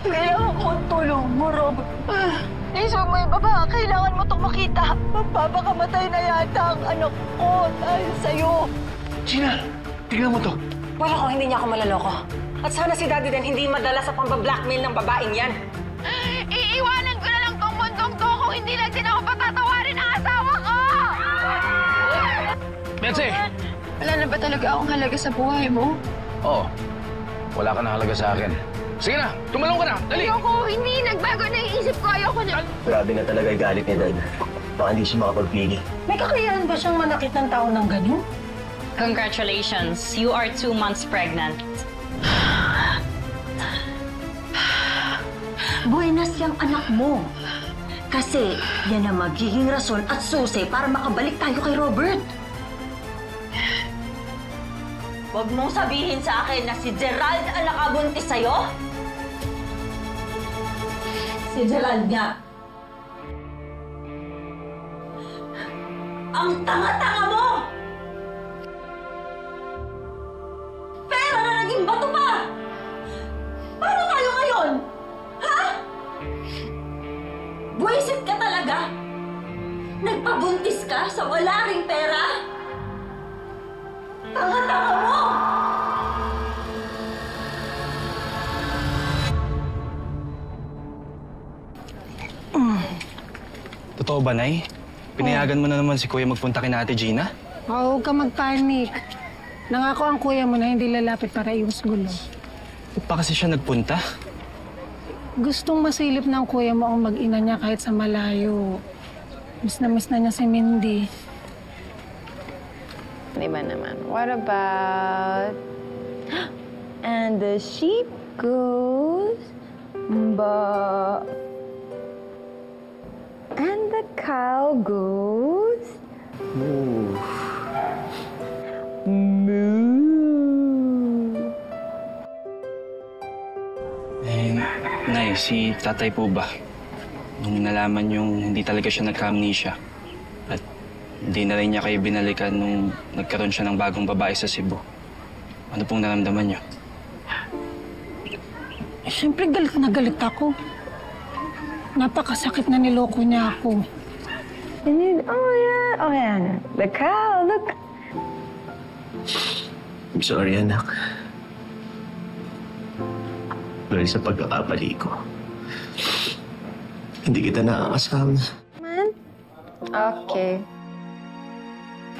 Kailangan ko ang tulong mo, Rob. Isog mo yung baba. Kailangan mo itong makita. Magpapakamatay na yata ang anak ko dahil sa'yo. Gina, tingnan mo to. Wala ko, hindi niya ako malaloko. At sana si Daddy din hindi madala sa pambablackmail ng babaeng yan. Iiwanan ko na lang tong mundong to kung hindi na din ako patatawarin ang asawa ko! Betsy! Wala na ba talaga akong halaga sa buhay mo? Oo. Wala ka na halaga sa akin. Sige na, tumalong ka na. Dali! Ayoko, hindi. Nagbago na yung isip ko. Ayoko na. Grabe na talaga yung galit ni Dad. Baka hindi siya makapagpigil. May kakayahan ba siyang manakit ng tao ng ganun? Congratulations, you are 2 months pregnant. Buenas yung anak mo. Kasi yan ang magiging rason at susi para makabalik tayo kay Robert. Huwag mong sabihin sa akin na si Gerald ang nakabuntis sa'yo. Si Gerald nga. Ang tanga-tanga mo! Pera na naging bato pa! Paano tayo ngayon? Ha? Buwisit ka talaga? Nagpabuntis ka sa wala ring pera? Tanga-tanga mo! Totoo ba, Nay? Pinayagan mo na naman si Kuya magpunta kina Ate Gina? Huwag ka mag-panic. Nangako ang kuya mo na hindi lalapit para iwas gulo. Ba't pa kasi siya nagpunta? Gustong masilip ng kuya mo ang mag-ina niya kahit sa malayo. Miss na niya si Mindy. Diba naman? What about... And the sheep goes... Ba... And the cow goes... Moo. Moo. Nay, si tatay po ba? Nung nalaman yung hindi talaga siya nagka-amnesia at hindi na rin niya kayo binalikan nung nagkaroon siya ng bagong babae sa Cebu. Ano pong naramdaman niyo? Siyempre galit na galit ako. Napakasakit na niloko niya ako. And then, oh yeah, the cow, look. I'm sorry, anak. Dahil sa pagkakabali ko, hindi kita nakakasama. Man? Okay.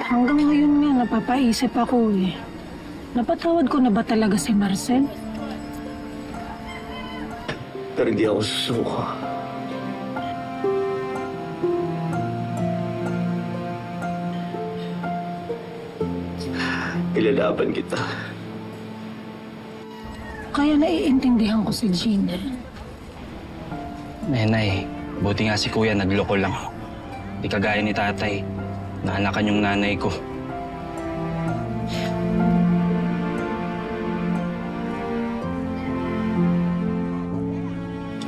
Hanggang ngayon nga, napapaisip ako eh. Napatawad ko na ba talaga si Marcel? Pero hindi ako susuko. Ilalaban kita. Kaya naiintindihan ko si Gina. Nay, buti nga si Kuya nagloko lang. Di kagaya ni tatay. Naanakan yung nanay ko.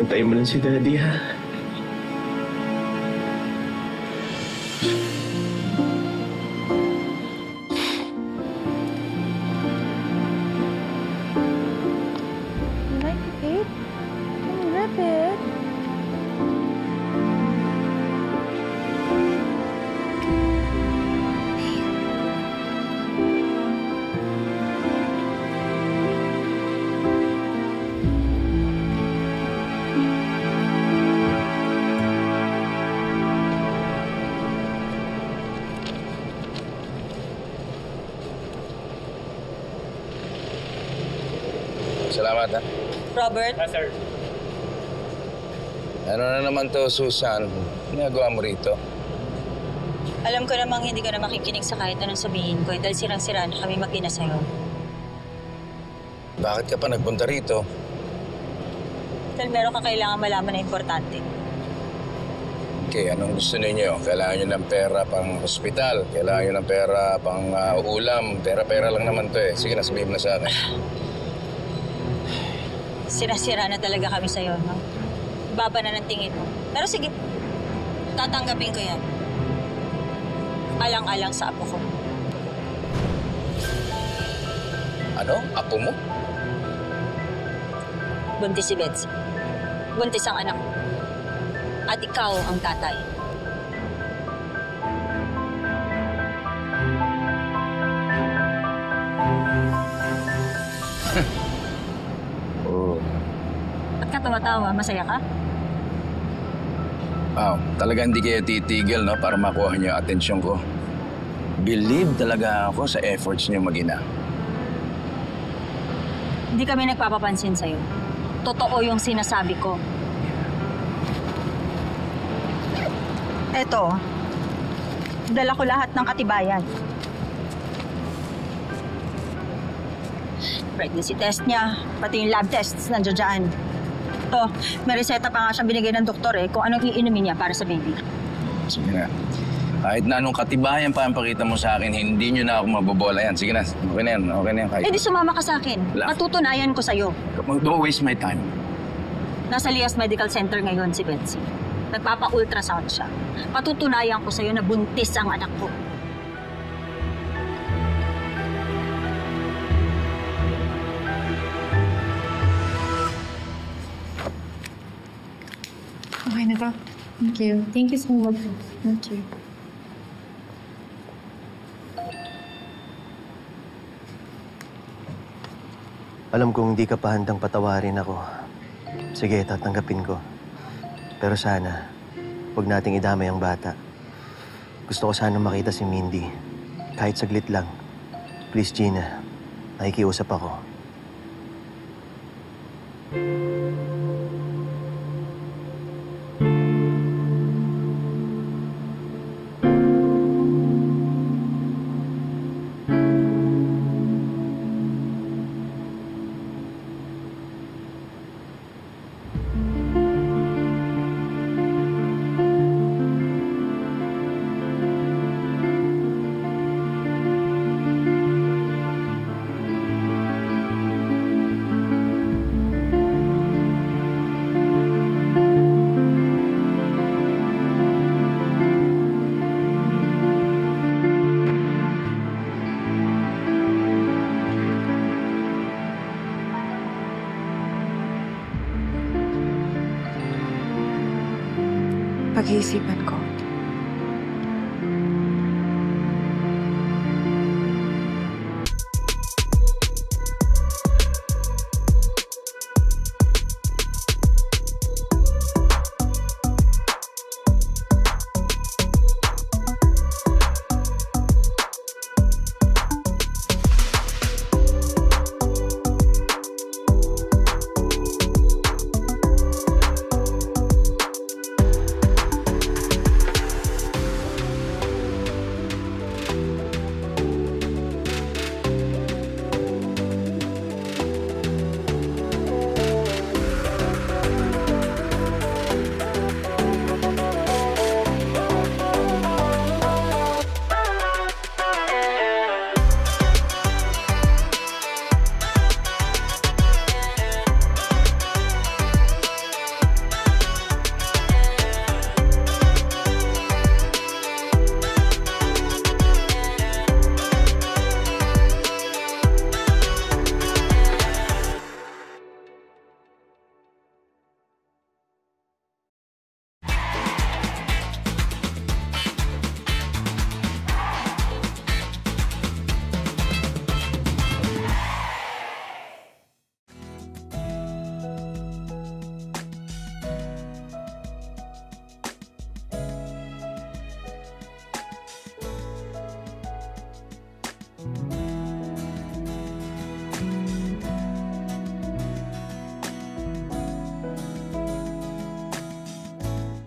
Antayin mo lang si Daddy, ha? Like it? Wrap it. Salamat, ha? Robert? Sir. Ano na naman to, Susan? Ginagawa mo rito? Alam ko namang hindi ka na makikinig sa kahit anong sabihin ko dahil sirang-sira na kami mag-ina sa'yo. Bakit ka pa nagpunta rito? Dahil meron ka kailangan malaman na importante. Okay, anong gusto ninyo? Kailangan nyo ng pera pang hospital. Kailangan nyo ng pera pang ulam. Pera-pera lang naman to eh. Sige na, sabihin mo na sa akin. Sira-sira na talaga kami sa'yo, no? Baba na ng tingin mo. Pero sige, tatanggapin ko yan. Alang-alang sa apo ko. Ano? Apo mo? Buntis si Betsy. buntis ang anak mo. At ikaw ang tatay. Oo. Ba't ka tumatawa? Masaya ka? Wow, talaga hindi kayo titigil, no? Para makuha niyo yung atensyon ko. Believe talaga ako sa efforts niyo mag-ina. Hindi kami nagpapapansin sa'yo. Totoo yung sinasabi ko. Eto, dala ko lahat ng katibayan. Pregnancy test niya, pati yung lab tests nandiyan dyan. Ito, may reseta pa nga siyang binigay ng doktor kung anong iinumin niya para sa baby. Sige na. Kahit na anong katibayan pa ang pakita mo sa akin, hindi niyo na ako mabobola yan. Sige na, okay na yan. Okay na yan. Kahit... Di sumama ka sa akin. Matutunayan ko sa'yo. Don't waste my time. Nasa Lias Medical Center ngayon si Betsy. Nagpapa-ultrasound siya. Patutunayan ko sa'yo na buntis ang anak ko. Okay na to. Thank you. Thank you so much. Thank you. Alam kong hindi ka pa handang patawarin ako. Sige, tatanggapin ko. Pero sana, huwag nating idamay ang bata. Gusto ko sana makita si Mindy. Kahit saglit lang. Please, Gina. Nakikiusap ako. Pag-iisipan ko.